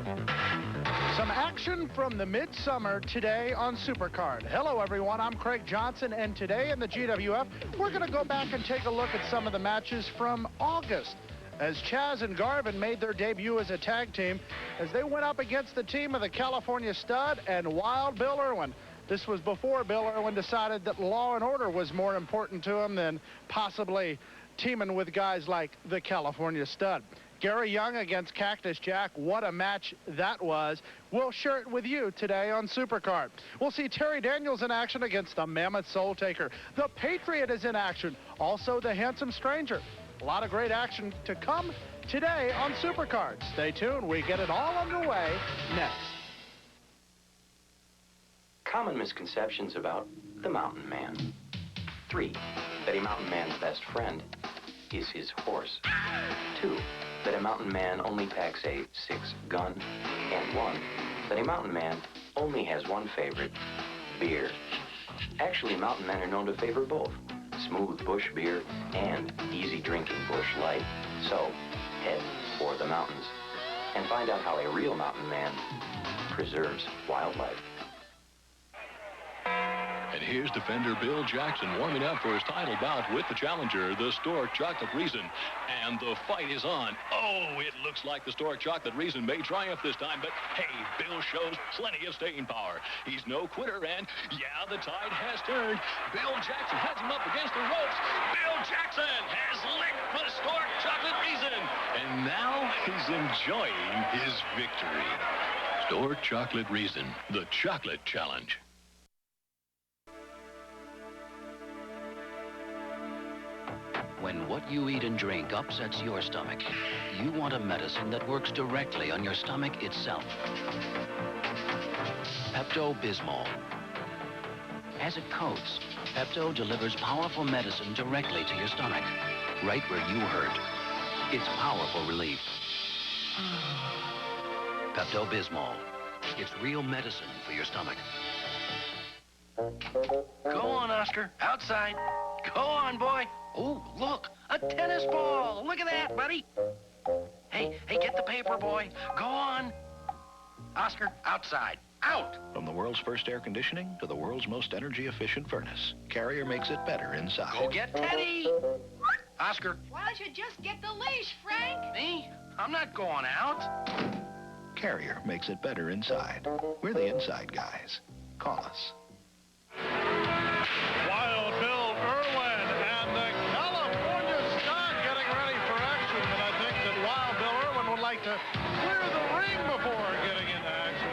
Some action from the midsummer today on Supercard. Hello, everyone. I'm Craig Johnson, and today in the GWF, we're going to go back and take a look at some of the matches from August as Chaz and Garvin made their debut as a tag team as they went up against the team of the California Stud and Wild Bill Irwin. This was before Bill Irwin decided that law and order was more important to him than possibly teaming with guys like the California Stud. Gary Young against Cactus Jack, what a match that was. We'll share it with you today on Supercard. We'll see Terry Daniels in action against the Mammoth Soultaker. The Patriot is in action, also the Handsome Stranger. A lot of great action to come today on Supercard. Stay tuned, we get it all underway next. Common misconceptions about the Mountain Man. 3, that a Mountain Man's best friend is his horse. 2, that a Mountain Man only packs a 6-gun. And 1, that a Mountain Man only has one favorite, beer. Actually, Mountain Men are known to favor both smooth bush beer and easy drinking bush light. So, head for the mountains and find out how a real Mountain Man preserves wildlife. And here's defender Bill Jackson warming up for his title bout with the challenger, the Stork Chocolate Reason. And the fight is on. Oh, it looks like the Stork Chocolate Reason may triumph this time, but hey, Bill shows plenty of staying power. He's no quitter, and yeah, the tide has turned. Bill Jackson has him up against the ropes. Bill Jackson has licked the Stork Chocolate Reason, and now he's enjoying his victory. Stork Chocolate Reason, the Chocolate Challenge. When what you eat and drink upsets your stomach, you want a medicine that works directly on your stomach itself. Pepto-Bismol. As it coats, Pepto delivers powerful medicine directly to your stomach, right where you hurt. It's powerful relief. Pepto-Bismol. It's real medicine for your stomach. Go on, Oscar. Outside. Go on, boy. Oh, look, a tennis ball. Look at that, buddy. Hey, get the paper, boy. Go on. Oscar, outside. Out. From the world's first air conditioning to the world's most energy-efficient furnace, Carrier makes it better inside. Go get Teddy. Oscar. Why don't you just get the leash, Frank? Me? I'm not going out. Carrier makes it better inside. We're the inside guys. Call us. Wild Bill Irwin and the California Stud getting ready for action, and I think that Wild Bill Irwin would like to clear the ring before getting into action.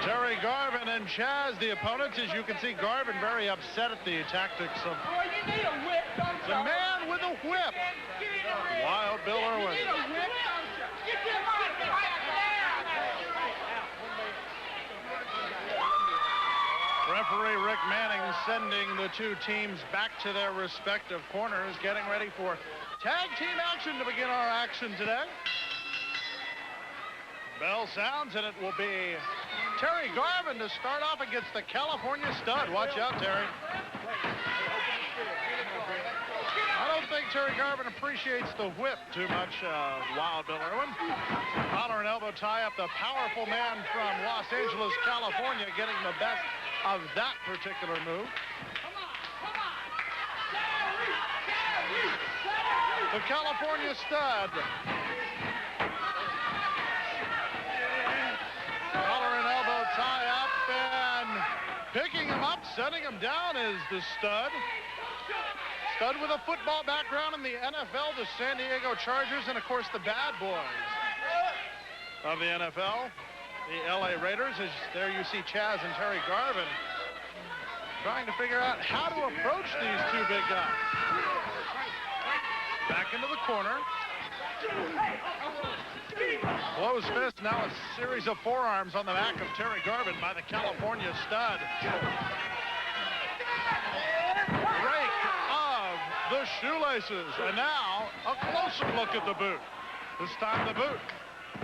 Terry Garvin and Chaz, the opponents. As you can see, Garvin very upset at the tactics of the man with a whip, Wild Bill Irwin. Referee Rick Manning sending the two teams back to their respective corners, getting ready for tag team action to begin our action today. Bell sounds, and it will be Terry Garvin to start off against the California Stud. Watch out, Terry. I don't think Terry Garvin appreciates the whip too much, Wild Bill Irwin. Collar and elbow tie up, the powerful man from Los Angeles, California, getting the best of that particular move. The California Stud. Collar and elbow tie up, and picking him up, setting him down is the Stud. Stud with a football background in the NFL, the San Diego Chargers, and of course the bad boys of the NFL. The LA Raiders, as there you see Chaz and Terry Garvin trying to figure out how to approach these two big guys. Back into the corner. Closed fist, now a series of forearms on the back of Terry Garvin by the California Stud. Break of the shoelaces, and now a closer look at the boot. This time the boot.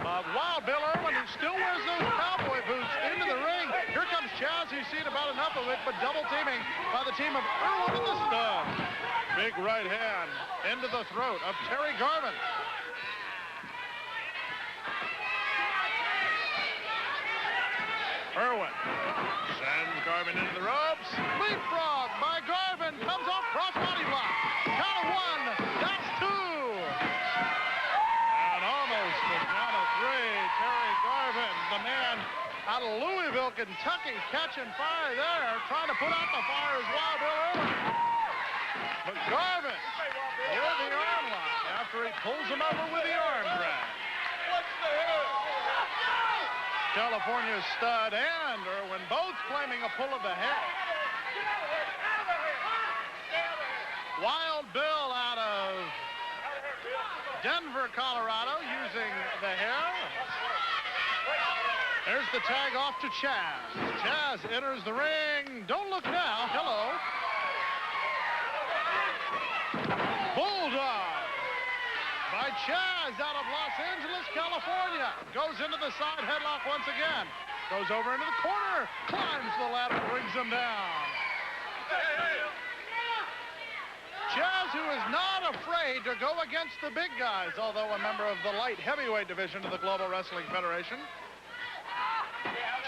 Wild Bill Irwin, who still wears those cowboy boots, into the ring. Here comes Chaz, who's seen about enough of it, but double teaming by the team of Irwin and the Stud. Big right hand into the throat of Terry Garvin. Irwin sends Garvin into the ropes. Leapfrog by Garvin. Comes off crossbody block. Count of 1. That's 2. And almost the count of 3. Terry Garvin, the man out of Louisville, Kentucky, catching fire there. Trying to put out the fire as well, Bill Irwin. But Garvin with the arm lock after he pulls him over with the arm drag. California Stud and Irwin both claiming a pull of the hair. Wild Bill out of Denver, Colorado, using the hair. There's the tag off to Chaz. Chaz enters the ring. Don't look now. Hello. Bulldog by Chaz out of Los Angeles, California. Goes into the side headlock once again. Goes over into the corner. Climbs the ladder, brings him down. Chaz, who is not afraid to go against the big guys, although a member of the light heavyweight division of the Global Wrestling Federation.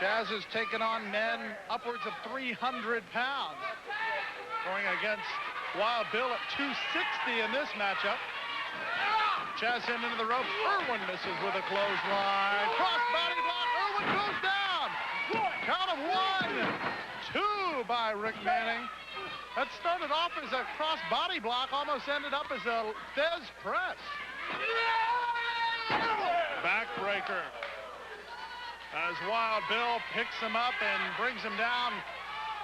Chaz has taken on men upwards of 300 pounds. Going against Wild Bill at 260 in this matchup. Chaz sent into the ropes. Irwin misses with a clothesline. Cross body block. Irwin goes down. Count of 1, 2 by Rick Manning. That started off as a cross body block, almost ended up as a Fez press. Backbreaker. As Wild Bill picks him up and brings him down,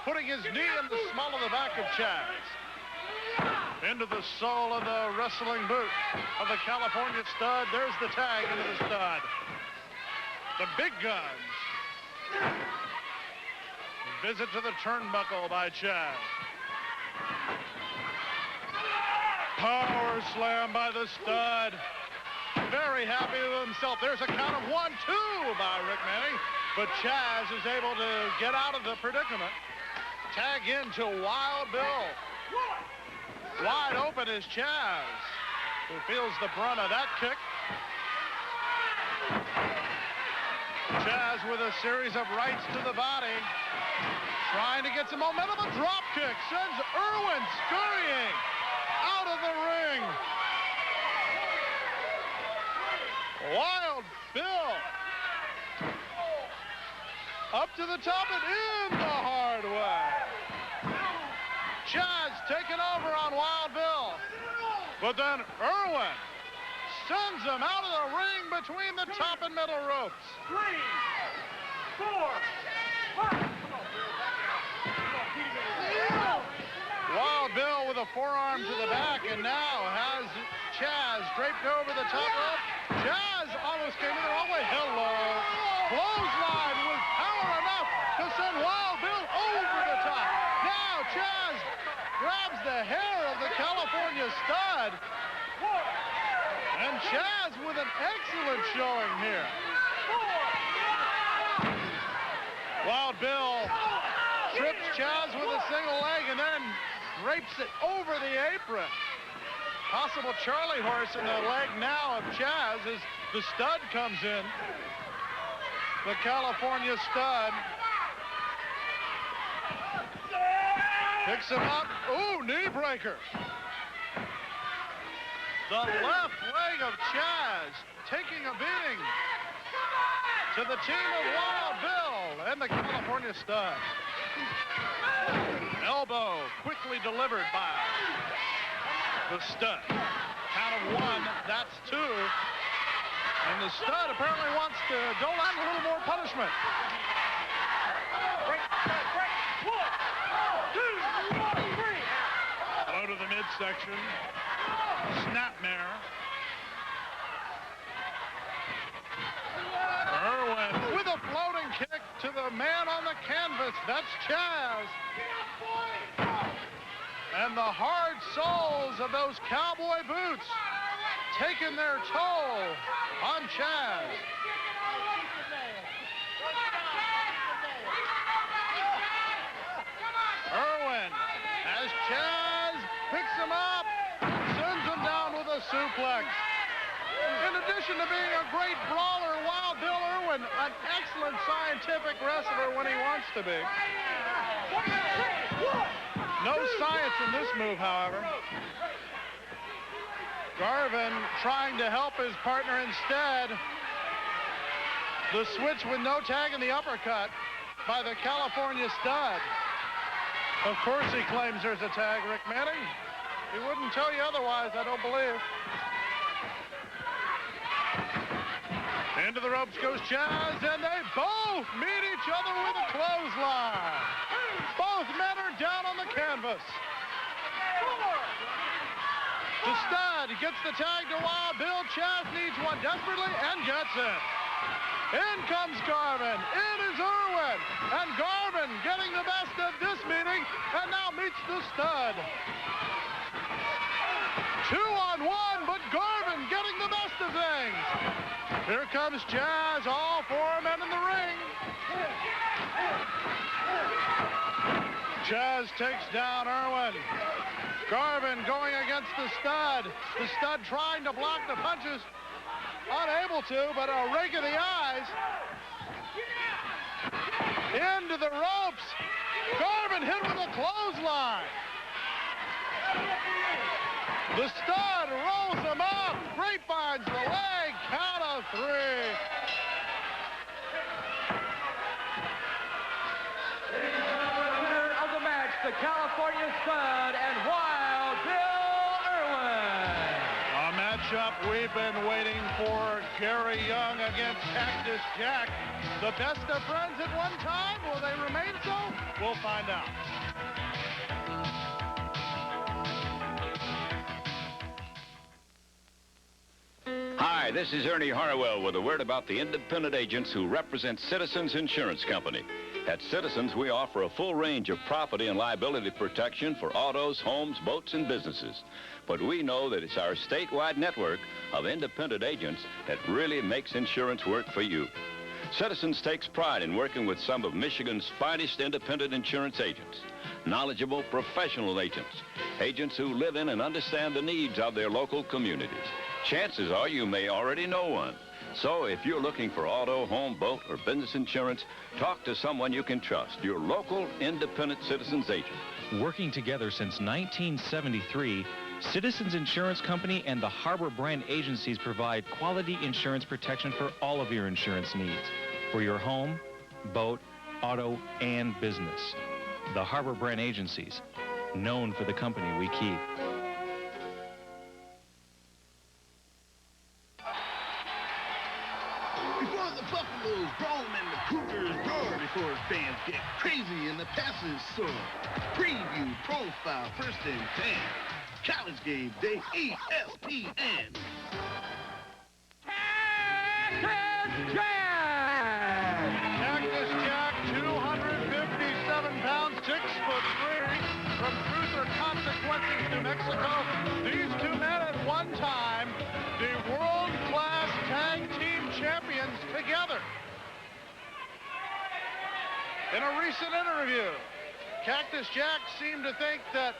putting his knee in the small of the back of Chaz. Into the sole of the wrestling boot of the California Stud. There's the tag into the Stud. The big guns. Visit to the turnbuckle by Chaz. Power slam by the Stud. Very happy with himself. There's a count of 1, 2 by Rick Manning. But Chaz is able to get out of the predicament. Tag into Wild Bill. Wide open is Chaz, who feels the brunt of that kick. Chaz with a series of rights to the body. Trying to get some momentum. A drop kick sends Irwin scurrying out of the ring. Wild Bill. Up to the top and in the hard way. Chaz taking over on Wild Bill. But then Irwin sends him out of the ring between the top and middle ropes. 3, 4, 5. Wild Bill with a forearm to the back and now has Chaz draped over the top rope. Chaz almost came in the wrong way. Hello. Clothesline with power enough to send Wild Bill over the top. Now Chaz grabs the hair of the California Stud. And Chaz with an excellent showing here. Wild Bill trips Chaz with a single leg and then drapes it over the apron. Possible Charlie horse in the leg now of Chaz as the Stud comes in. The California Stud picks him up. Ooh, knee breaker. The left leg of Chaz taking a beating to the team of Wild Bill and the California Stud. Elbow quickly delivered by the Stud. Count of 1, that's 2. And the Stud apparently wants to dole out a little more punishment. Break. 1, 2, 3. Low to the midsection. Snapmare. Irwin with a floating kick to the man on the canvas. That's Chaz. And the hard soles of those cowboy boots taking their toll on Chaz. Irwin, as Chaz picks him up, sends him down with a suplex. In addition addition to being a great brawler, Wild Bill Irwin, an excellent scientific wrestler when he wants to be. No science in this move, however. Garvin trying to help his partner instead. The switch with no tag in the uppercut by the California Stud. Of course he claims there's a tag, Rick Manning. He wouldn't tell you otherwise, I don't believe. Into the ropes goes Chaz, and they both meet each other with a clothesline. Both men are down on the canvas. The Stud gets the tag to Wild Bill. Chaz needs one desperately and gets it. In comes Garvin. In is Irwin. And Garvin getting the best of this meeting and now meets the Stud. 2-on-1, but Garvin getting the best of things. Here comes Chaz, all four men in the ring. Chaz takes down Irwin. Garvin going against the Stud. The Stud trying to block the punches. Unable to, but a rake of the eyes. Into the ropes. Garvin hit with a clothesline. The Stud rolls him up. Grapevines the leg. Count of 3. Winner of the match, the California Stud and Wild Bill Irwin. A matchup we've been waiting for. Gary Young against Cactus Jack. The best of friends at one time. Will they remain so? We'll find out. Hi, this is Ernie Harwell with a word about the independent agents who represent Citizens Insurance Company. At Citizens, we offer a full range of property and liability protection for autos, homes, boats, and businesses. But we know that it's our statewide network of independent agents that really makes insurance work for you. Citizens takes pride in working with some of Michigan's finest independent insurance agents. Knowledgeable, professional agents. Agents who live in and understand the needs of their local communities. Chances are you may already know one. So if you're looking for auto, home, boat, or business insurance, talk to someone you can trust, your local independent Citizens agent. Working together since 1973, Citizens Insurance Company and the Harbor Brand agencies provide quality insurance protection for all of your insurance needs. For your home, boat, auto, and business. The Harbor Brand agencies, known for the company we keep. Before the Buffaloes roam and the Cougars roar, before fans get crazy and the passes soar. Preview, profile, first and 10. College game day, ESPN. Cactus Jack! Cactus Jack, 257 pounds, 6'3", from Truth or Consequences, New Mexico. These two men at one time, the world-class tag team champions together. In a recent interview, Cactus Jack seemed to think that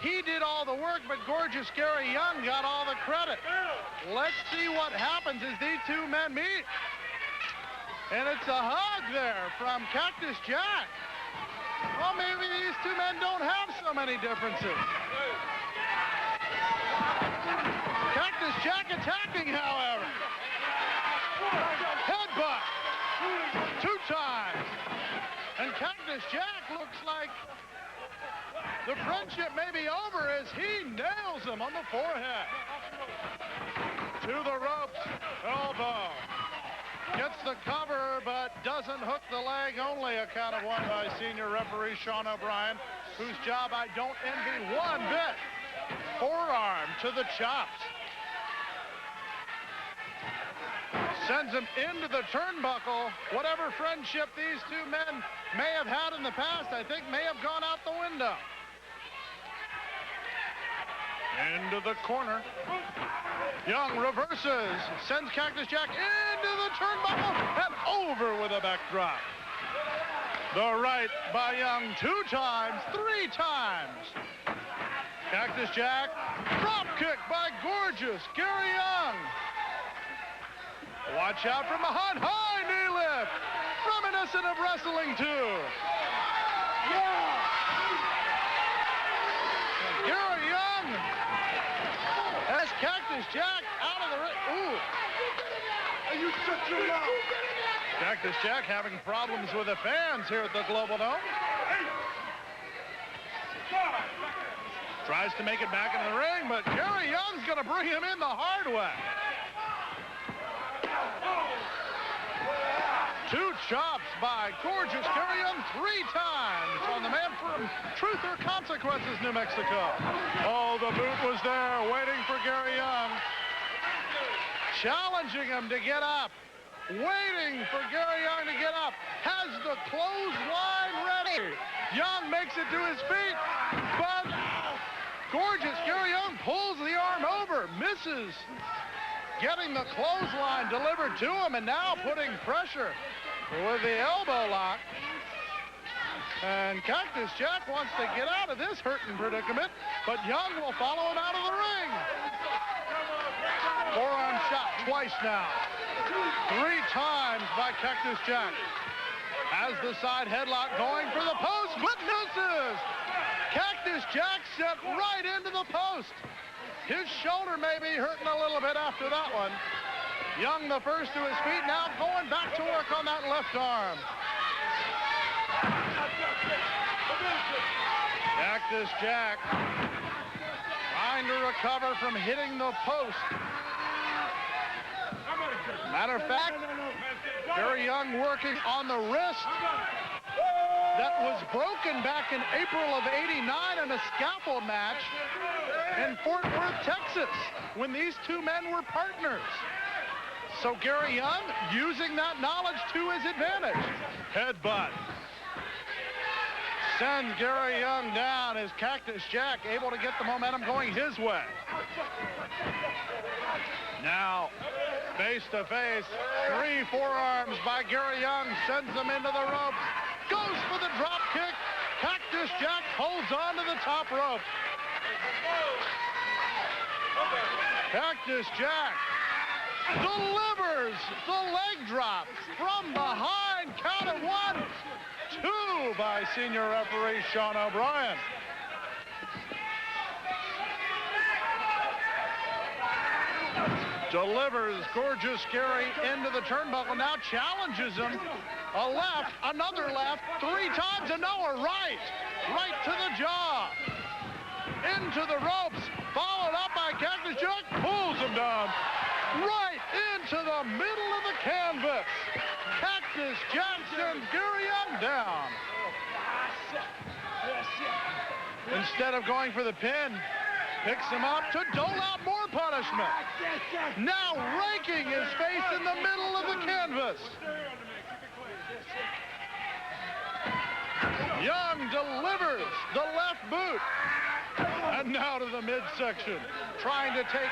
he did all the work, but gorgeous Gary Young got all the credit. Let's see what happens as these two men meet. And it's a hug there from Cactus Jack. Well, maybe these two men don't have so many differences. Cactus Jack attacking, however. Headbutt. 2 times. And Cactus Jack looks like the friendship may be over as he nails him on the forehead. To the ropes. Elbow. Gets the cover, but doesn't hook the leg. Only a count of 1 by senior referee Sean O'Brien, whose job I don't envy one bit. Forearm to the chops. Sends him into the turnbuckle. Whatever friendship these two men may have had in the past, I think may have gone out the window. Into the corner. Young reverses, sends Cactus Jack into the turnbuckle and over with a backdrop. The right by Young 2 times, 3 times. Cactus Jack, drop kick by gorgeous Gary Young. Watch out from behind. High knee lift. Reminiscent of wrestling, too. Gary Young has Cactus Jack out of the ring. Ooh. You shut your mouth. Cactus Jack having problems with the fans here at the Global Dome. Tries to make it back into the ring, but Gary Young's going to bring him in the hard way. 2 chops by gorgeous Gary Young 3 times on the man from Truth or Consequences, New Mexico. Oh, the boot was there waiting for Gary Young. Challenging him to get up. Waiting for Gary Young to get up. Has the clothesline ready. Young makes it to his feet, but gorgeous Gary Young pulls the arm over, misses getting the clothesline delivered to him, and now putting pressure with the elbow lock. And Cactus Jack wants to get out of this hurting predicament, but Young will follow him out of the ring. Forearm shot twice now. 3 times by Cactus Jack. Has the side headlock going for the post, but misses. Cactus Jack sent right into the post. His shoulder may be hurting a little bit after that one. Young the first to his feet, now going back to work on that left arm. Cactus Jack trying to recover from hitting the post. Matter of fact, Gary Young working on the wrist that was broken back in April of '89 in a scaffold match in Fort Worth, Texas, when these 2 men were partners. So Gary Young using that knowledge to his advantage. Headbutt. Sends Gary Young down as Cactus Jack able to get the momentum going his way. Now, face to face, 3 forearms by Gary Young, sends them into the ropes, goes for the drop kick. Cactus Jack holds on to the top rope. Cactus Jack delivers the leg drop from behind. Count of 1, 2 by senior referee Sean O'Brien. Delivers gorgeous Gary into the turnbuckle. Now challenges him. A left, another left, 3 times, and now a right. Right to the jaw. Into the ropes. Followed up by Cactus Jack. Pulls him down. Right into the middle of the canvas. Cactus Jack sends Gary Young down. Instead of going for the pin, picks him up to dole out more punishment. Now raking his face in the middle of the canvas. Young delivers the left boot. And now to the midsection, trying to take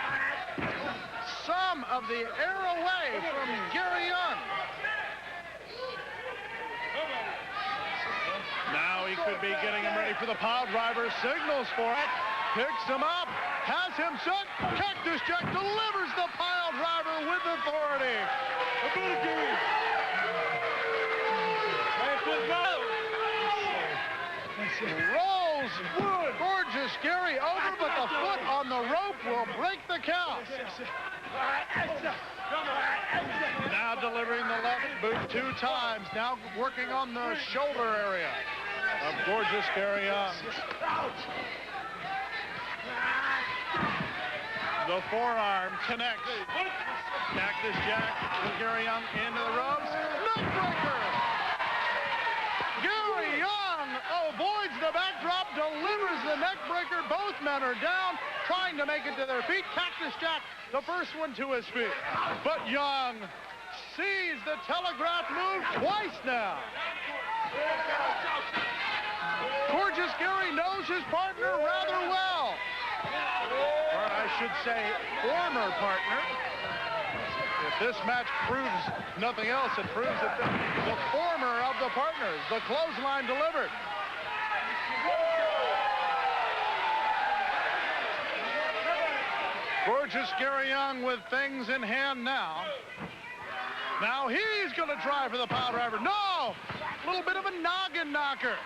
some of the air away from Gary Young. Now he could be getting him ready for the pile driver, signals for it, picks him up, has him set. Cactus Jack delivers the pile driver with authority. Rolls gorgeous Gary over, but the foot on the rope will break the count. Now delivering the left boot 2 times. Now working on the shoulder area of gorgeous Gary Young. The forearm connects. Cactus Jack with Gary Young into the ropes. Neckbreaker! Gary Young avoids the backdrop, delivers the neckbreaker. Both men are down, trying to make it to their feet. Cactus Jack, the first one to his feet. But Young sees the telegraph move twice now. Gorgeous Gary knows his partner rather well. Or I should say, former partner. If this match proves nothing else, it proves that the former of the partners, the clothesline delivered. Gorgeous Gary Young with things in hand now. Now he's going to try for the pile driver. No! A little bit of a noggin knocker.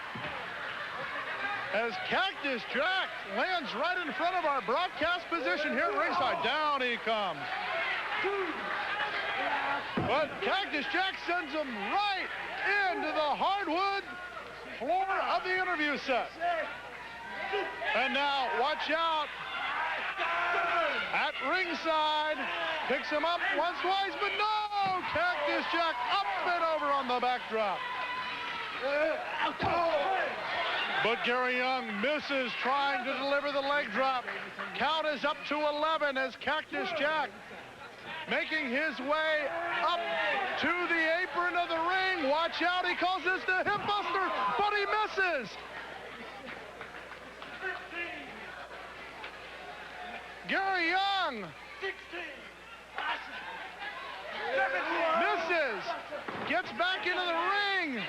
As Cactus Jack lands right in front of our broadcast position here at ringside. Down he comes. But Cactus Jack sends him right into the hardwood floor of the interview set. And now, watch out. At ringside, picks him up once, twice, but no! Cactus Jack up and over on the backdrop. But Gary Young misses trying to deliver the leg drop. Count is up to 11 as Cactus Jack making his way up to the apron of the ring. Watch out, he calls this the hip buster, but he misses. Gary Young misses, gets back into the ring.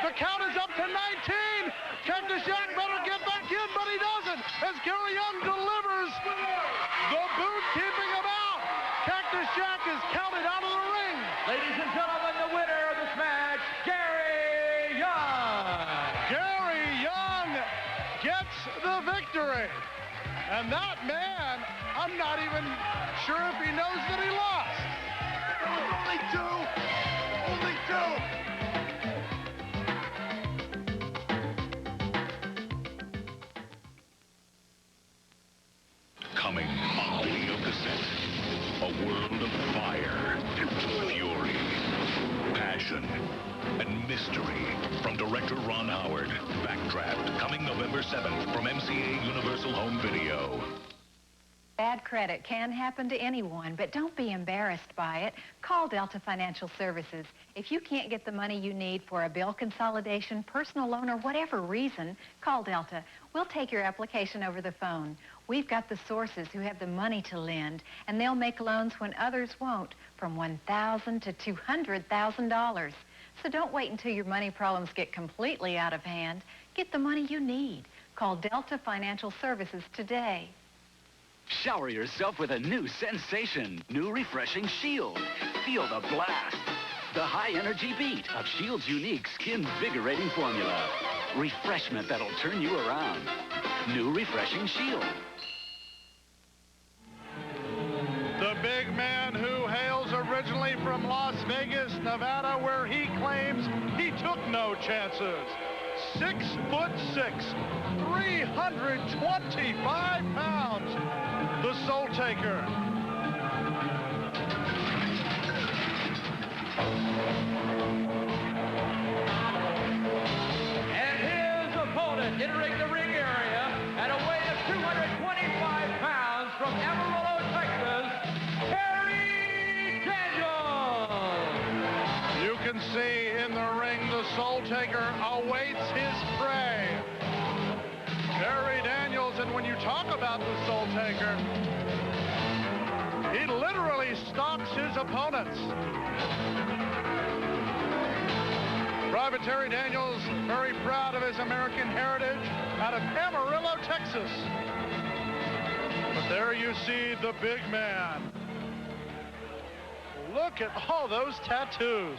The count is up to 19. Cactus Jack better get back in, but he doesn't, as Gary Young delivers the boot, keeping him out. Cactus Jack is counted out of the ring. Ladies and gentlemen, the winner of this match, Gary Young. Gary Young gets the victory. And that man, I'm not even sure if he knows that he lost. There was only two. Only two. Coming on video cassette, a world of fire, fury, passion, and mystery from director Ron Howard. Backdraft, coming November 7th from MCA Universal Home Video. Bad credit can happen to anyone, but don't be embarrassed by it. Call Delta Financial Services. If you can't get the money you need for a bill consolidation, personal loan, or whatever reason, call Delta. We'll take your application over the phone. We've got the sources who have the money to lend, and they'll make loans when others won't, from $1,000 to $200,000. So don't wait until your money problems get completely out of hand. Get the money you need. Call Delta Financial Services today. Shower yourself with a new sensation, new refreshing Shield. Feel the blast, the high-energy beat of Shield's unique skin-vigorating formula. Refreshment that'll turn you around. New refreshing Shield. The big man who hails originally from Las Vegas, Nevada, where he claims he took no chances. 6'6", 325 pounds, the Soultaker. And his opponent entering the ring area at a weight of 225 pounds from Amarillo, Texas, Terry Daniels. You can see in the ring the Soultaker awaits his prey. Terry Daniels, and when you talk about the Soultaker, he literally stalks his opponents. Private Terry Daniels, very proud of his American heritage, out of Amarillo, Texas. But there you see the big man. Look at all those tattoos.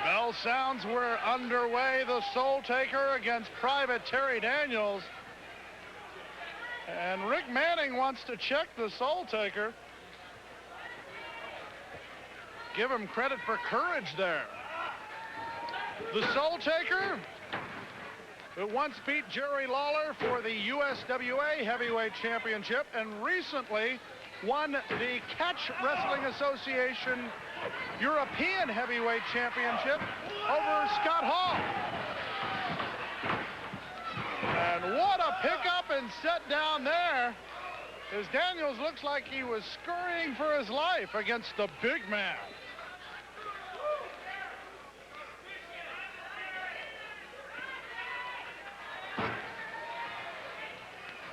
Bell sounds were underway. The Soultaker against Private Terry Daniels. And Rick Manning wants to check the Soultaker. Give him credit for courage there. The Soultaker, who once beat Jerry Lawler for the USWA Heavyweight Championship and recently won the Catch Wrestling Association European Heavyweight Championship over Scott Hall. And what a pickup and set down there, as Daniels looks like he was scurrying for his life against the big man.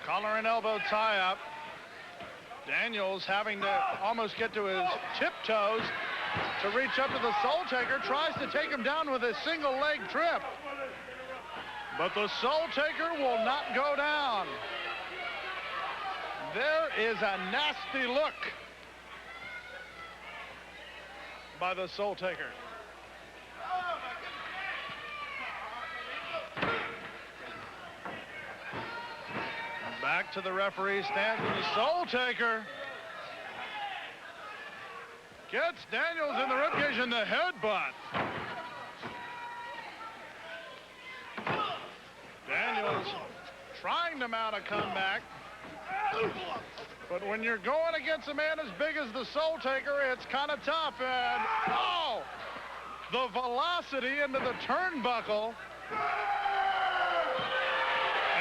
Collar and elbow tie-up. Daniels having to almost get to his tiptoes to reach up to the Soultaker, tries to take him down with a single leg trip. But the Soultaker will not go down. there is a nasty look by the Soultaker. Back to the referee stands, and the Soultaker gets Daniels in the ribcage and the headbutt. Daniels trying to mount a comeback. But when you're going against a man as big as the Soultaker, it's kind of tough. And, oh, the velocity into the turnbuckle.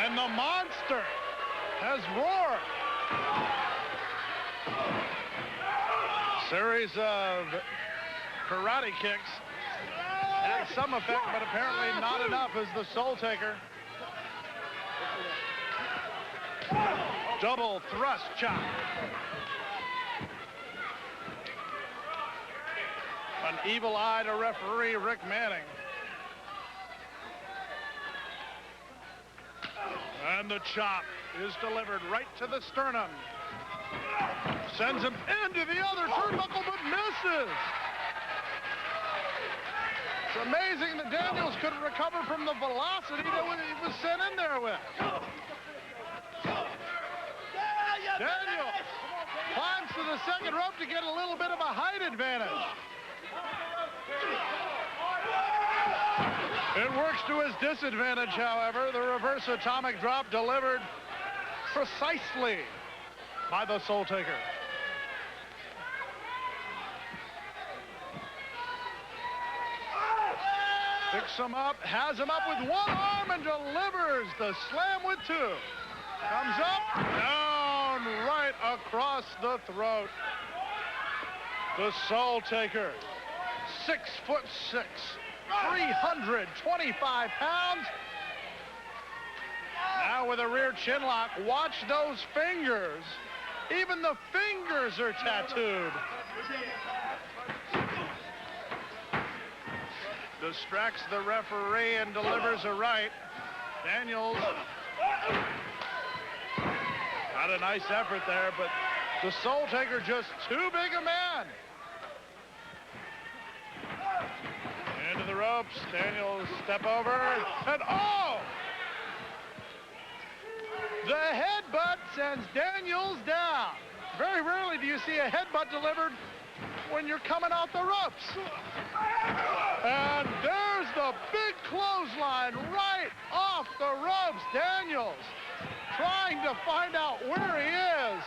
And the monster has roared. Series of karate kicks had some effect, but apparently not enough as the Soultaker. Double thrust chop. An evil eye to referee Rick Manning. And the chop is delivered right to the sternum. Sends him into the other turnbuckle, but misses. It's amazing that Daniels couldn't recover from the velocity that he was sent in there with. Daniels climbs to the second rope to get a little bit of a height advantage. It works to his disadvantage, however. The reverse atomic drop delivered precisely by the Soultaker. Picks him up, has him up with one arm, and delivers the slam with two. Comes up, down, right across the throat. The Soultaker, 6'6", 325 pounds. Now with a rear chin lock, watch those fingers. Even the fingers are tattooed. Distracts the referee and delivers a right. Daniels got a nice effort there, but the Soultaker just too big a man. Into the ropes, Daniels step over, and oh! The headbutt sends Daniels down. Very rarely do you see a headbutt delivered when you're coming out the ropes. And there's the big clothesline right off the ropes. Daniels trying to find out where he is.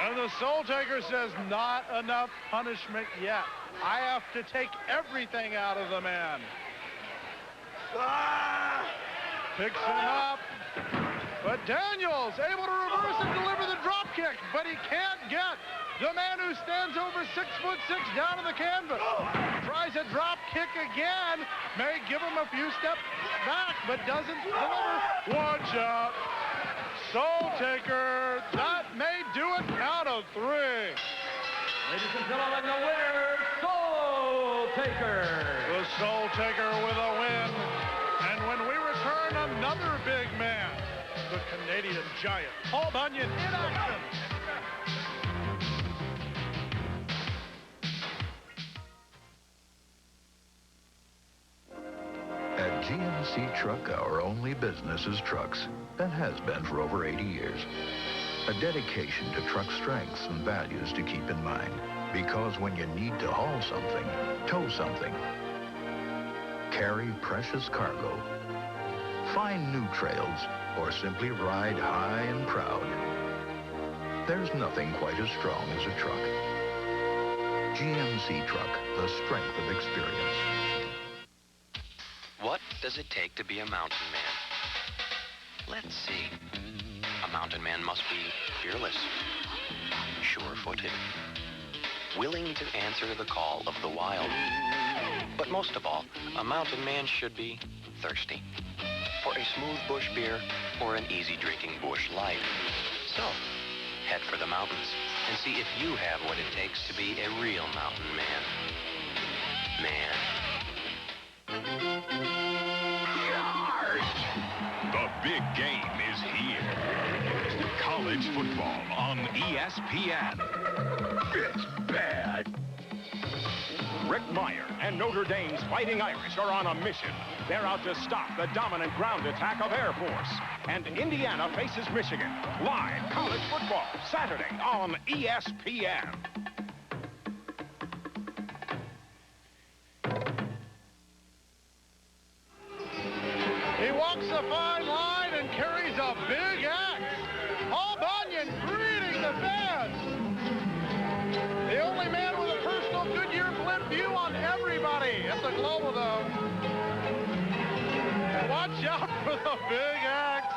And the Soultaker says, not enough punishment yet. I have to take everything out of the man. Picks him up. But Daniels able to reverse and deliver the drop kick, but he can't get the man who stands over 6'6" down to the canvas. Tries a drop kick again. May give him a few steps back, but doesn't deliver. Watch out. Soultaker, that may do it. Count of three. Ladies and gentlemen, the winner, Soultaker. The Soultaker with a win. And when we return, another big man, the Canadian giant, Paul Bunyan, in action. At GMC Truck, our only business is trucks, and has been for over 80 years. A dedication to truck strengths and values to keep in mind. Because when you need to haul something, tow something, carry precious cargo, find new trails, or simply ride high and proud, there's nothing quite as strong as a truck. GMC Truck, the strength of experience. What does it take to be a mountain man? Let's see. A mountain man must be fearless, sure-footed, willing to answer the call of the wild. But most of all, a mountain man should be thirsty for a smooth bush beer or an easy drinking bush light. So, head for the mountains and see if you have what it takes to be a real mountain man. The big game is here. College football on ESPN. It's bad. Rick Meyer and Notre Dame's Fighting Irish are on a mission. They're out to stop the dominant ground attack of Air Force. And Indiana faces Michigan. Live college football, Saturday on ESPN. He walks a fine line and carries a big axe. Paul Bunyan greeting the fans. The only man with a personal Goodyear blimp view on everybody at the Global Dome. Watch out for the big axe.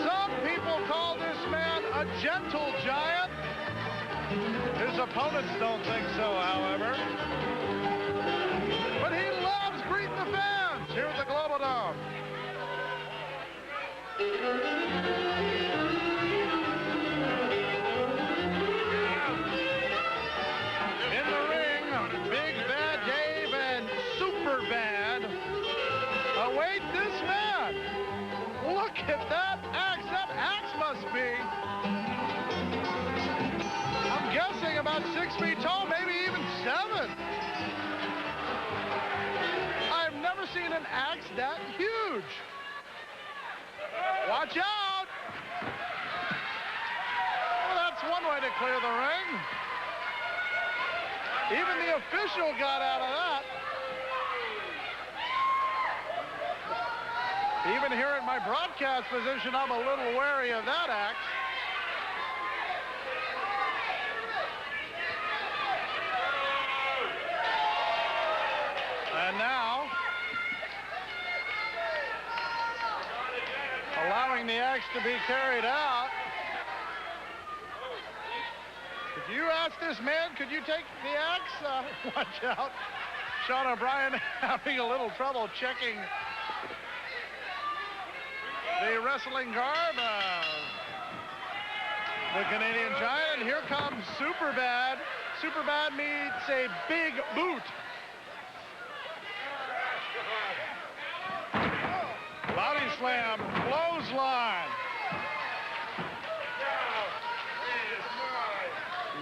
Some people call this man a gentle giant. His opponents don't think so, however. But he loves greeting the fans here at the Global Dome. In the ring, Big Bad Dave and Super Bad await this man. Look at that axe. That axe must be, I'm guessing, about 6 feet tall, maybe even 7. I've never seen an axe that huge. Watch out! Well, that's one way to clear the ring. Even the official got out of that. Even here in my broadcast position, I'm a little wary of that axe. And now, allowing the axe to be carried out. Could you ask this man, could you take the axe? Watch out. Sean O'Brien having a little trouble checking the wrestling garb. The Canadian Giant. And here comes Superbad. Superbad meets a big boot. Body slam, clothesline.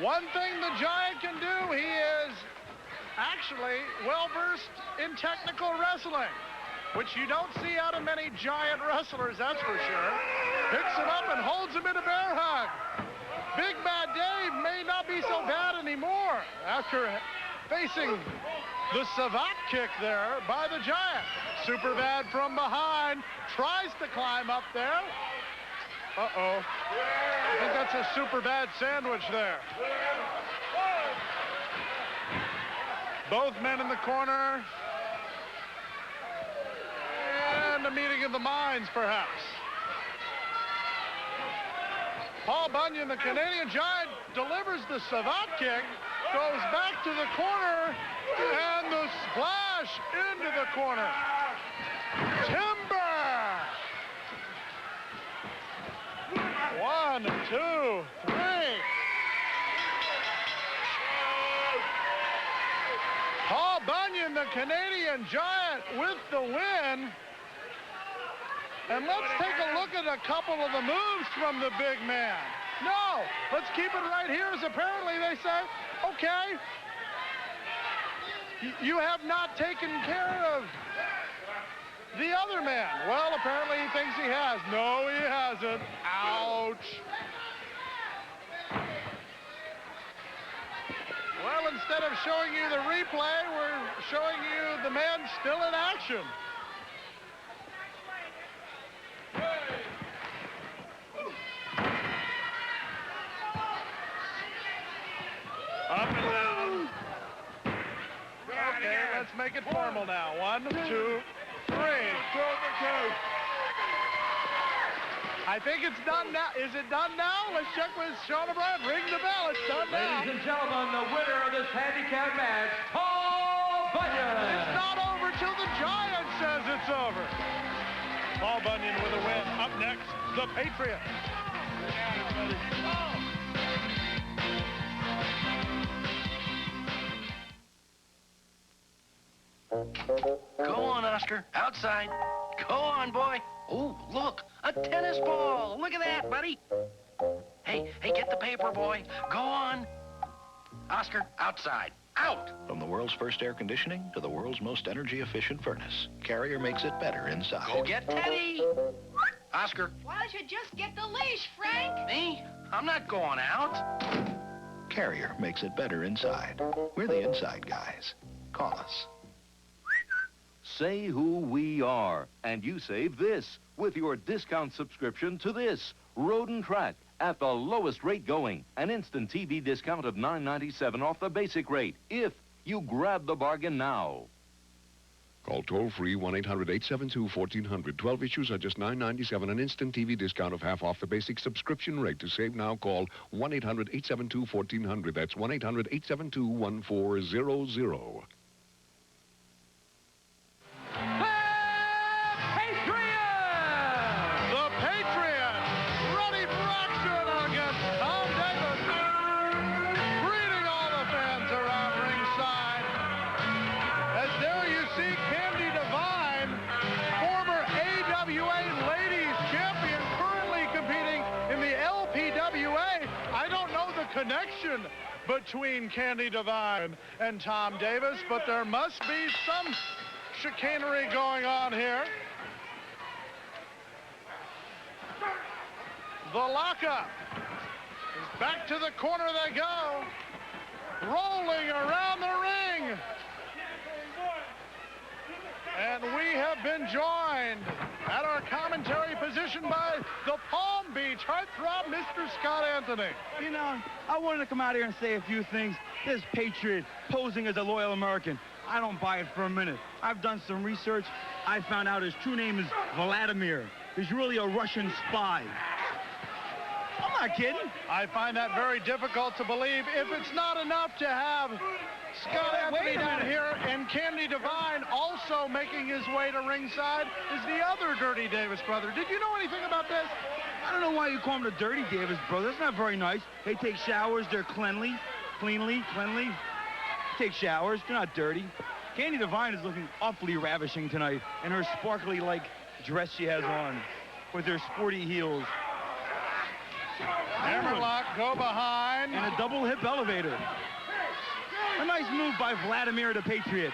One thing the Giant can do, he is actually well-versed in technical wrestling, which you don't see out of many Giant wrestlers, that's for sure. Picks him up and holds him in a bear hug. Big Bad Dave may not be so bad anymore after facing the savate kick there by the Giant. Superbad from behind, tries to climb up there. Uh-oh. I think that's a Superbad sandwich there. Both men in the corner. And a meeting of the minds, perhaps. Paul Bunyan, the Canadian Giant, delivers the savate kick, goes back to the corner, and the splash into the corner. Timber! 1, 2, 3. Paul Bunyan, the Canadian Giant, with the win. And let's take a look at a couple of the moves from the big man. No, let's keep it right here, as apparently they say, okay, you have not taken care of the other man. Well, apparently he thinks he has. No, he hasn't. Ouch. Well, instead of showing you the replay, we're showing you the man still in action. Up and down. Okay, let's make it formal now. 1, 2, 3. I think it's done now. Is it done now? Let's check with Sean O'Brien. Ring the bell. It's done now. Ladies and gentlemen, the winner of this handicap match, Paul Bunyan. It's not over till the Giant says it's over. Paul Bunyan with a win. Up next, the Patriot. Go on, Oscar. Outside. Go on, boy. Oh, look, a tennis ball. Look at that, buddy. Hey, get the paper, boy. Go on. Oscar, outside. Out! From the world's first air conditioning to the world's most energy-efficient furnace, Carrier makes it better inside. Go get Teddy! Oscar. Why don't you just get the leash, Frank? Me? I'm not going out. Carrier makes it better inside. We're the inside guys. Call us. Say who we are, and you save this with your discount subscription to this Road and Track at the lowest rate going. An instant TV discount of $9.97 off the basic rate if you grab the bargain now. Call toll-free 1-800-872-1400. 12 issues are just $9.97. An instant TV discount of half off the basic subscription rate. To save now, call 1-800-872-1400. That's 1-800-872-1400. Connection between Candy Devine and Tom Davis, but there must be some chicanery going on here. The lockup is back to the corner they go, rolling around the ring. And we have been joined at our commentary position by the Palm Beach heartthrob, Mr. Scott Anthony. You know, I wanted to come out here and say a few things. This patriot posing as a loyal American, I don't buy it for a minute. I've done some research. I found out his true name is Vladimir. He's really a Russian spy. I'm not kidding. I find that very difficult to believe. If it's not enough to have Scott Anthony down here, and Candy Devine also making his way to ringside is the other Dirty Davis brother. Did you know anything about this? I don't know why you call him the Dirty Davis brother. That's not very nice. They take showers. They're cleanly. Take showers. They're not dirty. Candy Devine is looking awfully ravishing tonight in her sparkly-like dress she has on with her sporty heels. Hammerlock, go behind. And a double hip elevator. A nice move by Vladimir the Patriot.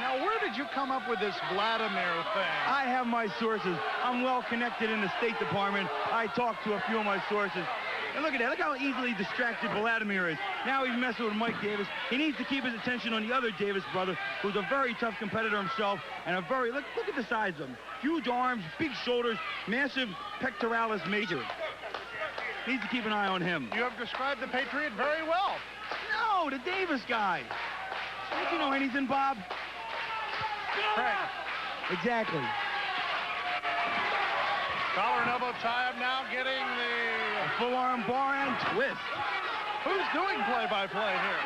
Now, where did you come up with this Vladimir thing? I have my sources. I'm well connected in the State Department. I talked to a few of my sources. And look at that. Look how easily distracted Vladimir is. Now he's messing with Mike Davis. He needs to keep his attention on the other Davis brother, who's a very tough competitor himself, and a very, look at the size of him. Huge arms, big shoulders, massive pectoralis major. Needs to keep an eye on him. You have described the Patriot very well. No, the Davis guy. Don't you know anything, Bob? Right. Exactly. Collar and elbow tie-up now, getting the full-arm bar and twist. Who's doing play-by-play here?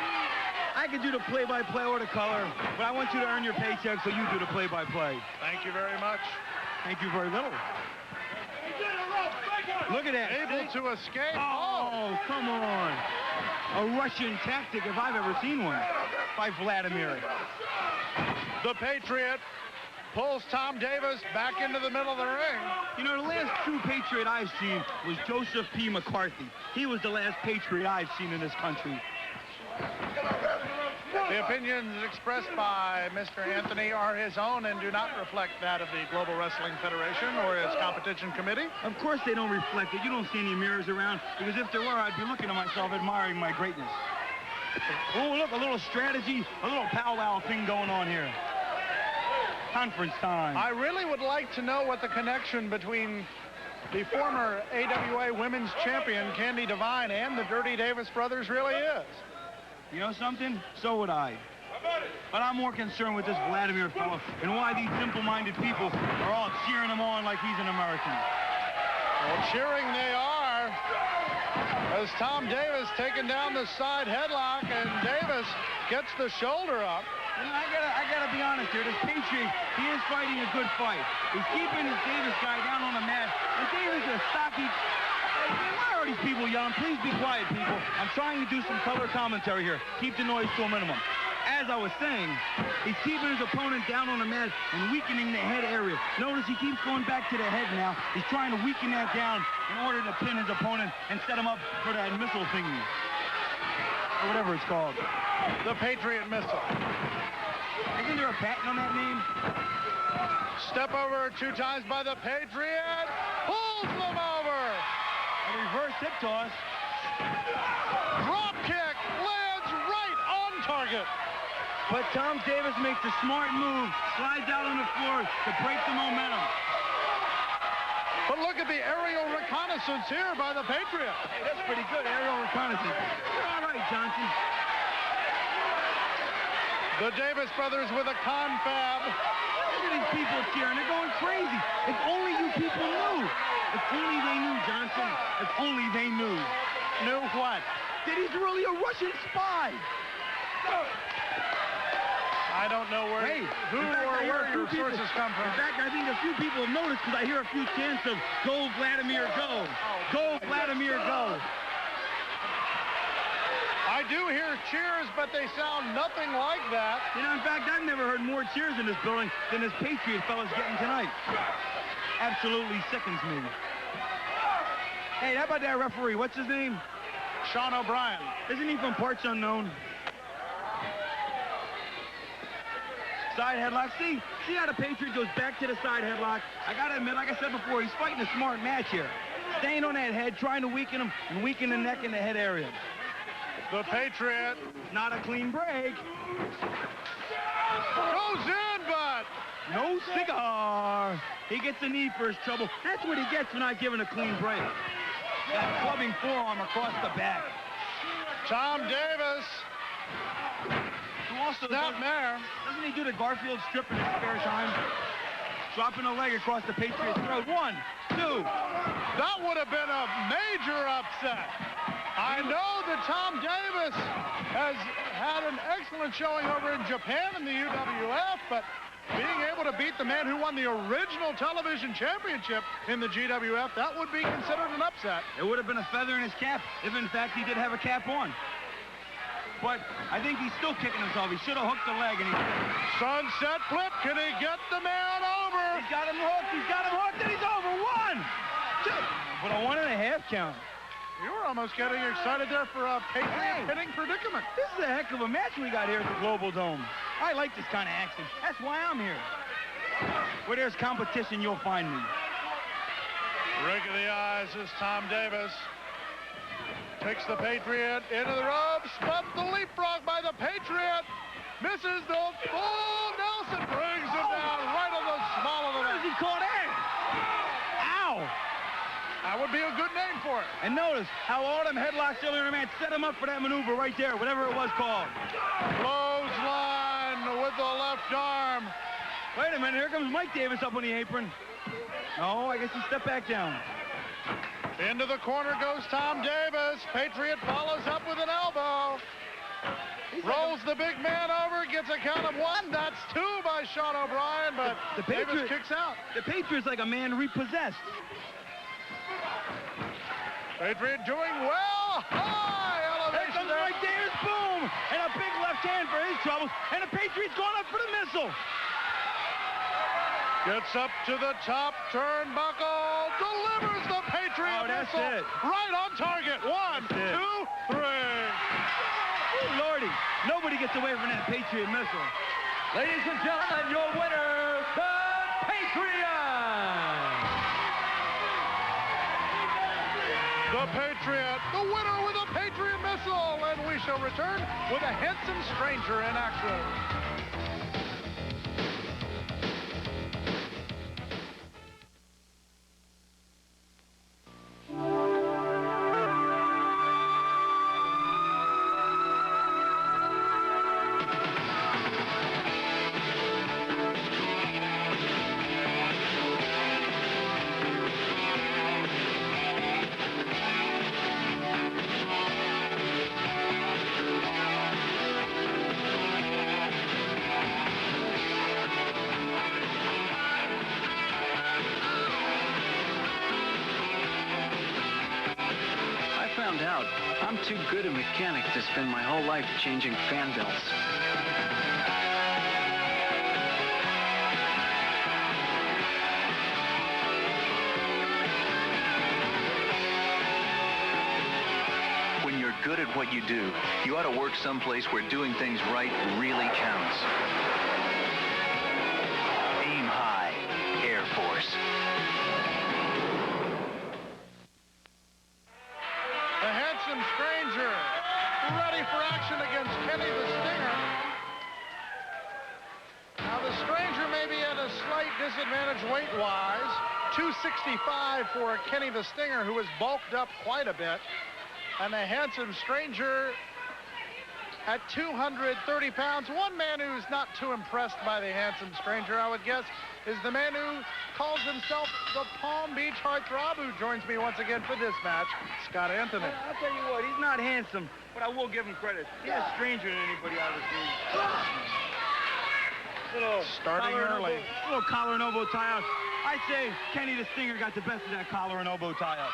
I could do the play-by-play or the color, but I want you to earn your paycheck, so you do the play-by-play. Thank you very much. Thank you very little. Look at that. Able to escape. Oh, come on. A Russian tactic, if I've ever seen one, by Vladimir. The Patriot pulls Tom Davis back into the middle of the ring. You know, the last true Patriot I've seen was Joseph P. McCarthy. He was the last Patriot I've seen in this country. The opinions expressed by Mr. Anthony are his own and do not reflect that of the Global Wrestling Federation or its competition committee. Of course they don't reflect it. You don't see any mirrors around, because if there were, I'd be looking at myself, admiring my greatness. Oh, look, a little strategy, a little powwow thing going on here. Conference time. I really would like to know what the connection between the former AWA Women's Champion, Candy Devine, and the Dirty Davis brothers really is. You know something? So would I. But I'm more concerned with this Vladimir fellow and why these simple-minded people are all cheering him on like he's an American. Well, cheering they are as Tom Davis taking down the side headlock, and Davis gets the shoulder up. You know, I gotta be honest here. This Patriot, he is fighting a good fight. He's keeping this Davis guy down on the mat, and Davis is stocky. Why are these people yelling? Please be quiet, people. I'm trying to do some color commentary here. Keep the noise to a minimum. as I was saying, he's keeping his opponent down on the mat and weakening the head area. Notice he keeps going back to the head now. He's trying to weaken that down in order to pin his opponent and set him up for that missile thingy. Or whatever it's called. The Patriot Missile. Isn't there a patent on that name? Step over 2 times by the Patriot. Pulls them over. A reverse hip toss. Drop kick. Lands right on target. But Tom Davis makes a smart move. Slides out on the floor to break the momentum. But look at the aerial reconnaissance here by the Patriot. Hey, that's pretty good, aerial reconnaissance. You're all right, Johnson. The Davis brothers with a confab. Look at these people cheering. They're going crazy. If only you people knew. If only they knew, Johnson. If only they knew. Knew what? That he's really a Russian spy. I don't know where, who or where your sources come from. In fact, I think a few people have noticed because I hear a few chants of "Go Vladimir, go! Go Vladimir, go!" I do hear cheers, but they sound nothing like that. You know, in fact, I've never heard more cheers in this building than this Patriot fella's getting tonight. Absolutely sickens me. Hey, how about that referee? What's his name? Sean O'Brien. Isn't he from parts unknown? Side headlock. See how the Patriot goes back to the side headlock? I got to admit, like I said before, he's fighting a smart match here. Staying on that head, trying to weaken him, and weaken the neck and the head area. The Patriot. Not a clean break. Goes in, but no cigar. He gets a knee for his trouble. That's what he gets for not giving a clean break. That clubbing forearm across the back. Tom Davis. Also Snapmare. Doesn't he do the Garfield strip in his spare time? Dropping a leg across the Patriot's throat. 1, 2. That would have been a major upset. I know that Tom Davis has had an excellent showing over in Japan in the UWF, but being able to beat the man who won the original television championship in the GWF, that would be considered an upset. It would have been a feather in his cap if, in fact, he did have a cap on. But I think he's still kicking himself. He should have hooked the leg, and he didn't. Sunset flip. Can he get the man over? He's got him hooked. He's got him hooked, and he's over. 1, 2. But a 1.5 count. You were almost getting excited there for a Patriot pinning predicament. This is a heck of a match we got here at the Global Dome. I like this kind of action. That's why I'm here. Where there's competition, you'll find me. Rake of the eyes is Tom Davis. Takes the Patriot into the ropes, but the leapfrog by the Patriot misses the full Nelson, brings him down right on the small of the neck. What does he call that? Ow! That would be a good name for it. And notice how all them headlocks earlier in the match set him up for that maneuver right there, whatever it was called. Clothesline with the left arm. Wait a minute, here comes Mike Davis up on the apron. No, I guess he stepped back down. Into the corner goes Tom Davis. Patriot follows up with an elbow. Rolls the big man over, gets a count of 1. That's 2 by Sean O'Brien, but the Patriot, Davis kicks out. The Patriot's like a man repossessed. Patriot doing well. High elevation. Here comes Mike Davis, boom! And a big left hand for his troubles. And the Patriot's going up for the missile. Gets up to the top turnbuckle, delivers the Patriot that's missile. It. Right on target. 1, 2, 3. Oh, Lordy, nobody gets away from that Patriot missile. Ladies and gentlemen, your winner, the Patriot. The Patriot, the winner with a Patriot missile. And we shall return with a handsome stranger in action. I'm too good a mechanic to spend my whole life changing fan belts. good at what you do, you ought to work someplace where doing things right really counts. Aim high, Air Force. The handsome stranger, ready for action against Kenny the Stinger. Now the stranger may be at a slight disadvantage weight-wise. 265 for Kenny the Stinger, who has bulked up quite a bit. And the handsome stranger at 230 pounds. One man who's not too impressed by the handsome stranger, I would guess, is the man who calls himself the Palm Beach Heartthrob, who joins me once again for this match, Scott Anthony. I'll tell you what, he's not handsome, but I will give him credit. He's a stranger than anybody I've ever seen. Starting early. Little collar and elbow tie-out. I'd say Kenny the Stinger got the best of that collar and elbow tie-out.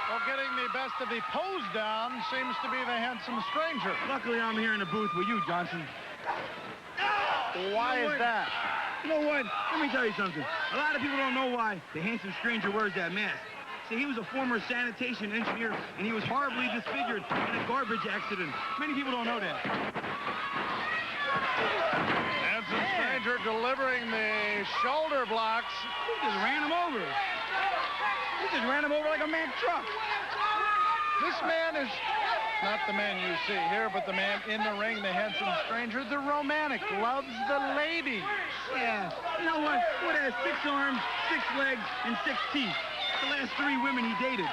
Well, getting the best of the pose down seems to be the handsome stranger. Luckily, I'm here in the booth with you, Johnson. Why is that? You know what? Let me tell you something. A lot of people don't know why the handsome stranger wears that mask. See, he was a former sanitation engineer, and he was horribly disfigured in a garbage accident. Many people don't know that. Handsome stranger delivering the shoulder blocks. He just ran him over. He just ran him over like a Mack truck. This man is not the man you see here, but the man in the ring, the handsome stranger, the romantic, loves the ladies. Yeah, you know what? What has 6 arms, 6 legs, and 6 teeth? The last 3 women he dated.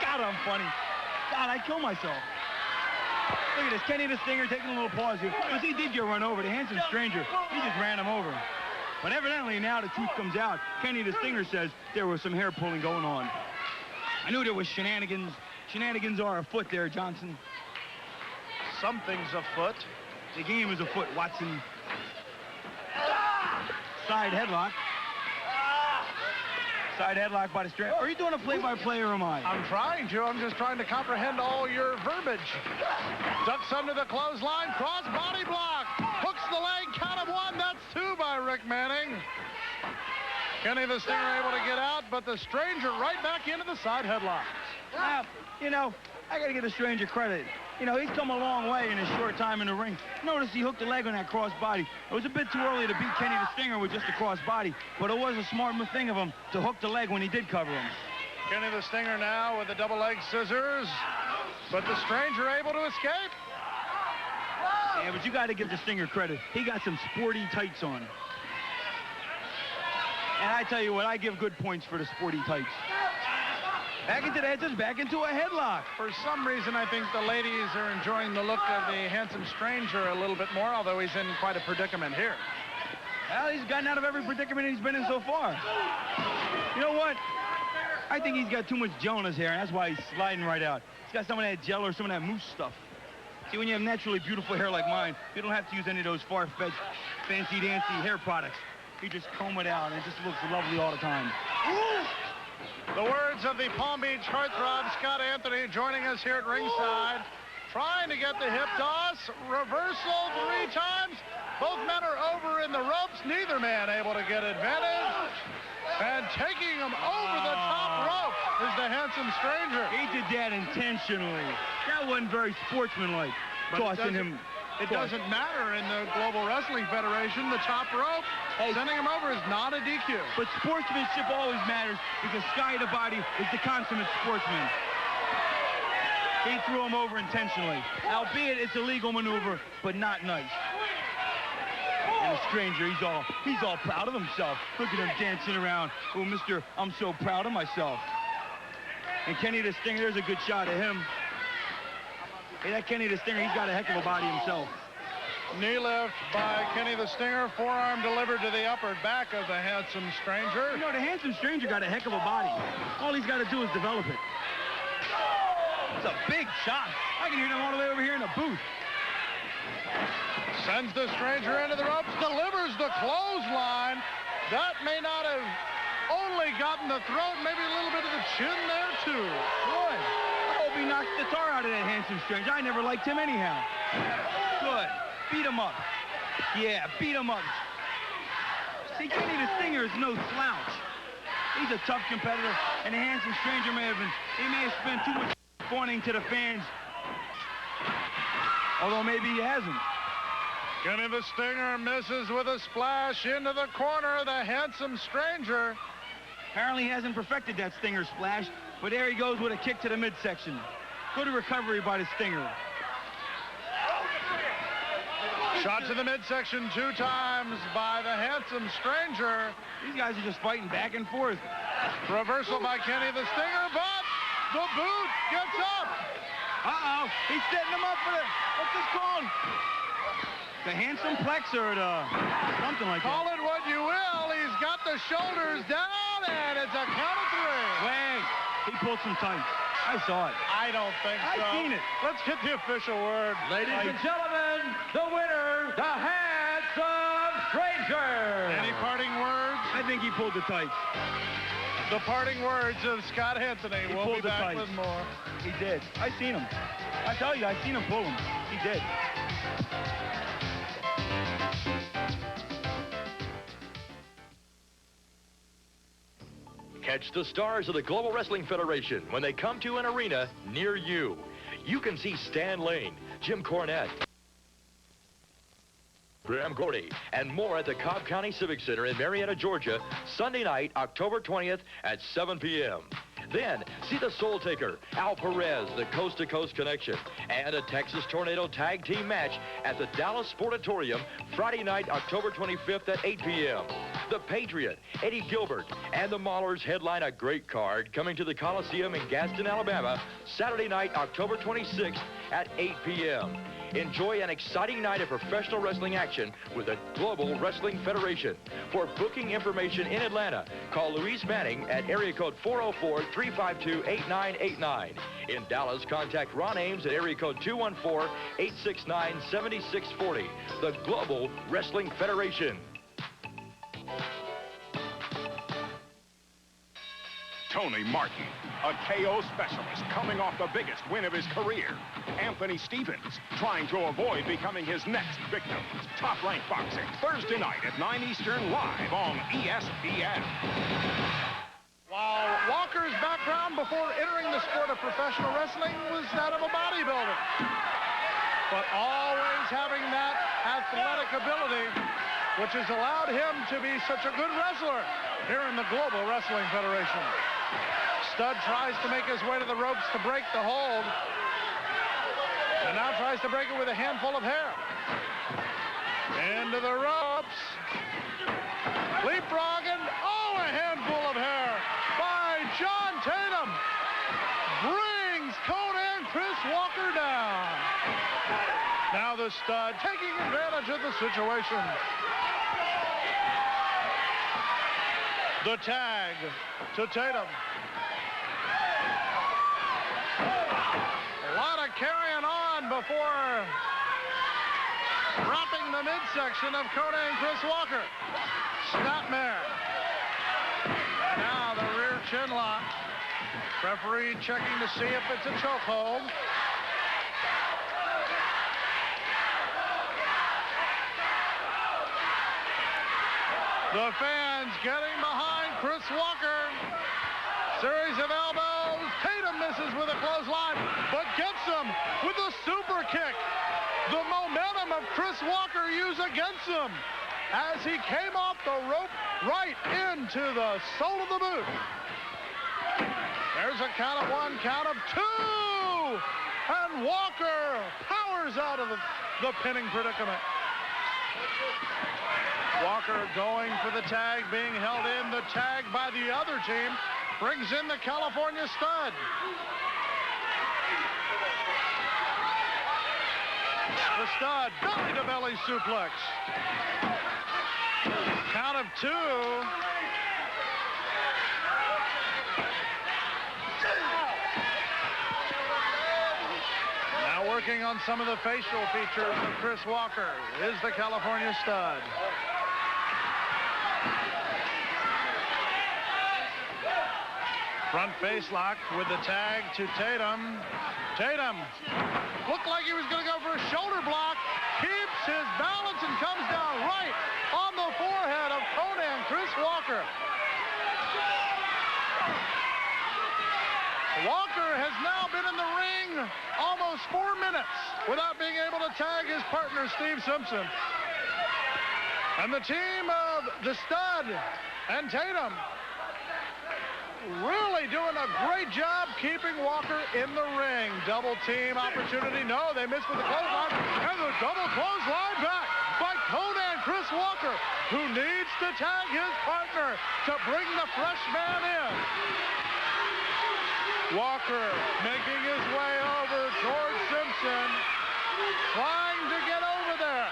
God, I'm funny. God, I'd kill myself. Look at this, Kenny the Stinger taking a little pause here. Because he did get run over. The handsome stranger, he just ran him over. But evidently now the truth comes out. Kenny the Stinger says there was some hair pulling going on. I knew there was shenanigans. Shenanigans are afoot there, Johnson. Something's afoot. The game is afoot, Watson. Side headlock. Side headlock by the strap. Are you doing a play-by-play or am I? I'm trying to. I'm just trying to comprehend all your verbiage. Ducks under the clothesline. Cross body block. Hooks the leg. Count of 1. That's 2 by Rick Manning. Kenny the Stinger able to get out, but the stranger right back into the side headlock. You know, I got to give the stranger credit. You know, he's come a long way in his short time in the ring. Notice he hooked the leg on that cross body. It was a bit too early to beat Kenny the Stinger with just a cross body, but it was a smart thing of him to hook the leg when he did cover him. Kenny the Stinger now with the double leg scissors, but the stranger able to escape. Yeah, but you got to give the Stinger credit. He got some sporty tights on. And I tell you what, I give good points for the sporty tights. Back into that, just back into a headlock. For some reason, I think the ladies are enjoying the look of the handsome stranger a little bit more, although he's in quite a predicament here. Well, he's gotten out of every predicament he's been in so far. You know what? I think he's got too much gel in his hair, and that's why he's sliding right out. He's got some of that gel or some of that mousse stuff. See, when you have naturally beautiful hair like mine, you don't have to use any of those far-fetched, fancy-dancy hair products. You just comb it out, and it just looks lovely all the time. The words of the Palm Beach heartthrob, Scott Anthony, joining us here at ringside. Trying to get the hip toss. Reversal 3 times. Both men are over in the ropes. Neither man able to get advantage. And taking him over the top rope is the handsome stranger. He did that intentionally. That wasn't very sportsmanlike. Tossing him. It doesn't matter in the Global Wrestling Federation. The top rope, sending him over is not a DQ. But sportsmanship always matters because Sky the Body is the consummate sportsman. He threw him over intentionally. Albeit it's a legal maneuver, but not nice. And the stranger, he's all proud of himself. Look at him dancing around. Oh, Mr. I'm so proud of myself. And Kenny the Stinger, there's a good shot of him. Hey, that Kenny the Stinger, he's got a heck of a body himself. Knee lift by Kenny the Stinger. Forearm delivered to the upper back of the handsome stranger. You know, the handsome stranger got a heck of a body. All he's got to do is develop it. It's a big shot. I can hear them all the way over here in the booth. Sends the stranger into the ropes, delivers the clothesline. That may not have only gotten the throat, maybe a little bit of the chin there, too. Boy, I hope he knocks the tar out of that handsome stranger. I never liked him anyhow. Good. Beat him up. Yeah, beat him up. See, Kenny the Stinger is no slouch. He's a tough competitor, and the handsome stranger may have spent too much fawning to the fans. Although maybe he hasn't. Kenny the Stinger misses with a splash into the corner. The handsome stranger. Apparently he hasn't perfected that Stinger splash, but there he goes with a kick to the midsection. Good recovery by the Stinger. Shot to the midsection 2 times by the handsome stranger. These guys are just fighting back and forth. Reversal by Kenny the Stinger, but the boot gets up. Uh-oh, he's setting him up for the, what's this called? The handsome plex or the, something like Call that. it what you will. He's got the shoulders down, and it's a count of 3. Wait, he pulled some tights. I saw it. I don't think so. I seen it. Let's get the official word. Ladies and gentlemen, the winner, the handsome stranger. Any parting words? I think he pulled the tights. The parting words of Scott Anthony. We'll be back with more. He did. I seen him. I tell you, I seen him pull him. He did. Catch the stars of the Global Wrestling Federation when they come to an arena near you. You can see Stan Lane, Jim Cornette, Graham Gordy, and more at the Cobb County Civic Center in Marietta, Georgia, Sunday night, October 20th at 7 p.m. Then, see the Soultaker, Al Perez, the Coast to Coast Connection, and a Texas Tornado Tag Team match at the Dallas Sportatorium, Friday night, October 25th at 8 p.m. The Patriot, Eddie Gilbert, and the Maulers headline a great card coming to the Coliseum in Gadsden, Alabama, Saturday night, October 26th at 8 p.m. Enjoy an exciting night of professional wrestling action with the Global Wrestling Federation. For booking information in Atlanta, call Louise Manning at area code 404-352-8989. In Dallas, contact Ron Ames at area code 214-869-7640. The Global Wrestling Federation. Tony Martin, a KO specialist coming off the biggest win of his career. Anthony Stevens, trying to avoid becoming his next victim. Top Rank Boxing, Thursday night at 9 Eastern, live on ESPN. While Walker's background before entering the sport of professional wrestling was that of a bodybuilder. But always having that athletic ability, which has allowed him to be such a good wrestler here in the Global Wrestling Federation. Stud tries to make his way to the ropes to break the hold. And now tries to break it with a handful of hair. Into the ropes. Leapfrogging. Oh, a handful of hair by John Tatum. Brings Conan Chris Walker down. Now the stud taking advantage of the situation. The tag to Tatum. A lot of carrying on before dropping the midsection of Conan Chris Walker. Snapmare. Now the rear chin lock. Referee checking to see if it's a chokehold. The fans getting behind Chris Walker. Series of elbows. Tatum misses with a clothesline, but gets him with a super kick. The momentum of Chris Walker used against him as he came off the rope right into the sole of the boot. There's a count of 1, count of 2. And Walker powers out of the pinning predicament. Walker going for the tag, being held in. The tag by the other team brings in the California Stud. The Stud, belly-to-belly suplex. Count of 2. Now working on some of the facial features of Chris Walker is the California Stud. Front face lock with the tag to Tatum. Tatum looked like he was going to go for a shoulder block. Keeps his balance and comes down right on the forehead of Conan Chris Walker. Walker has now been in the ring almost 4 minutes without being able to tag his partner, Steve Simpson. And the team of the Stud and Tatum really doing a great job keeping Walker in the ring. Double team opportunity. No, they missed with the clothesline. And the double clothesline back by Conan Chris Walker, who needs to tag his partner to bring the fresh man in. Walker making his way over towards Simpson, trying to get over there.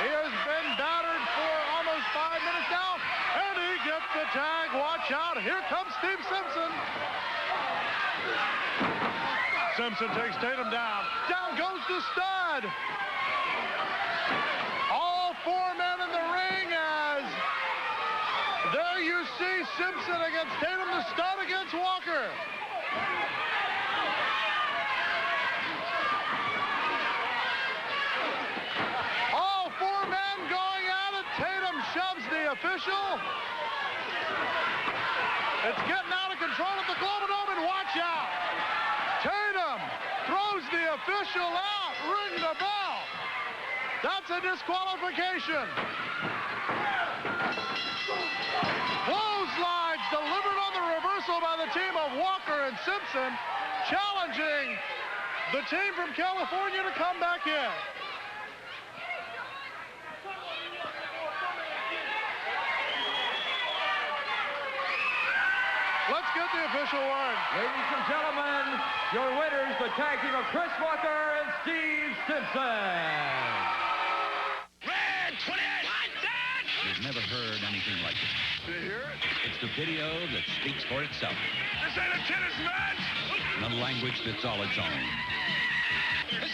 He has been battered for almost 5 minutes now, and he gets the tag. Watch out. Here comes Steve Simpson. Simpson takes Tatum down. Down goes the Stud. All 4 men in the ring as there you see Simpson against Tatum, the Stud against Walker. All 4 men going at it. Tatum shoves the official. It's getting out of control at the Globodome, and watch out. Tatum throws the official out. Ring the bell. That's a disqualification. Clotheslines delivered on the reversal by the team of Walker and Simpson, challenging the team from California to come back in. Let's get the official word. Ladies and gentlemen, your winners, the tag team of Chris Walker and Steve Simpson. Red 28! You've never heard anything like it. Did you hear it? It's the video that speaks for itself. This ain't a tennis match! And a language that's all its own.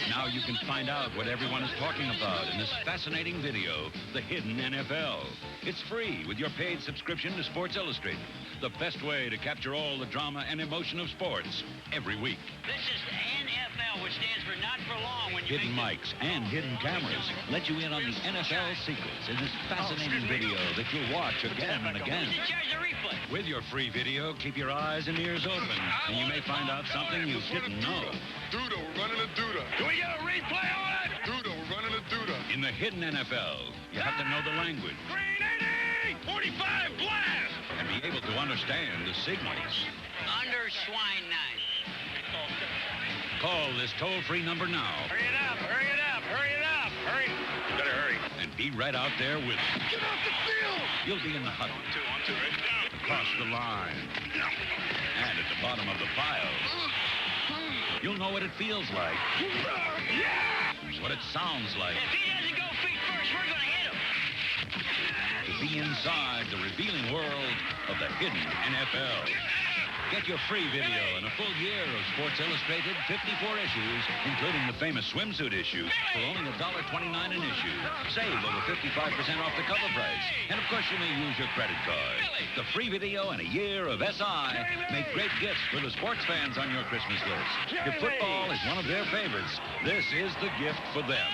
Now you can find out what everyone is talking about in this fascinating video, The Hidden NFL. It's free with your paid subscription to Sports Illustrated. The best way to capture all the drama and emotion of sports every week. This is NFL, which stands for not for long. When you Hidden mics and hidden cameras let you in on the NFL secrets in this fascinating video that you'll watch again and again. Who's in charge of replay? With your free video, keep your eyes and ears open, and you may find out something you didn't know. Duda, we're running a Duda. Do we get a replay on it? Duda, we're running a Duda. In the Hidden NFL, you have to know the language. Green 80! 45 blast! And be able to understand the signals. Under swine knife. Call this toll-free number now. Hurry it up, hurry it up, hurry it up, hurry. You better hurry. And be right out there with it. Get off the field! You'll be in the huddle. On two, right down. Across the line. And at the bottom of the pile. You'll know what it feels like. Yeah! What it sounds like. If he doesn't go feet first, we're going to hit him. To be inside the revealing world of the Hidden NFL. Get your free video and a full year of Sports Illustrated 54 issues, including the famous swimsuit issue, for only $1.29 an issue. Save over 55% off the cover price. And of course, you may use your credit card. The free video and a year of SI make great gifts for the sports fans on your Christmas list. If football is one of their favorites, this is the gift for them.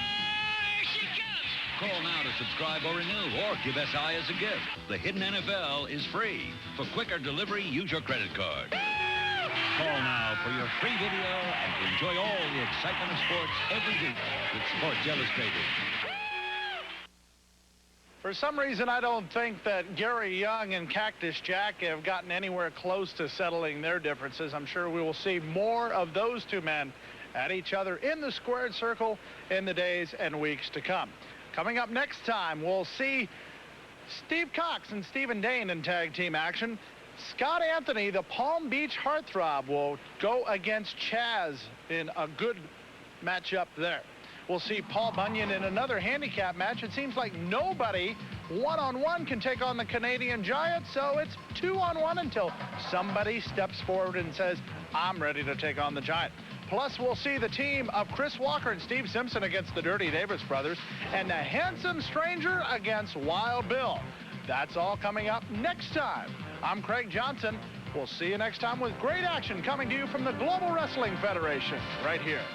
Call now to subscribe or renew, or give SI as a gift. The Hidden NFL is free. For quicker delivery, use your credit card. Call now for your free video and to enjoy all the excitement of sports every week with Sports Illustrated. For some reason, I don't think that Gary Young and Cactus Jack have gotten anywhere close to settling their differences. I'm sure we will see more of those two men at each other in the squared circle in the days and weeks to come. Coming up next time, we'll see Steve Cox and Stephen Dane in tag team action. Scott Anthony, the Palm Beach heartthrob, will go against Chaz in a good matchup there. We'll see Paul Bunyan in another handicap match. It seems like nobody one-on-one can take on the Canadian Giant, so it's two-on-one until somebody steps forward and says, I'm ready to take on the Giant. Plus, we'll see the team of Chris Walker and Steve Simpson against the Dirty Davis brothers and the Handsome Stranger against Wild Bill. That's all coming up next time. I'm Craig Johnson. We'll see you next time with great action coming to you from the Global Wrestling Federation right here.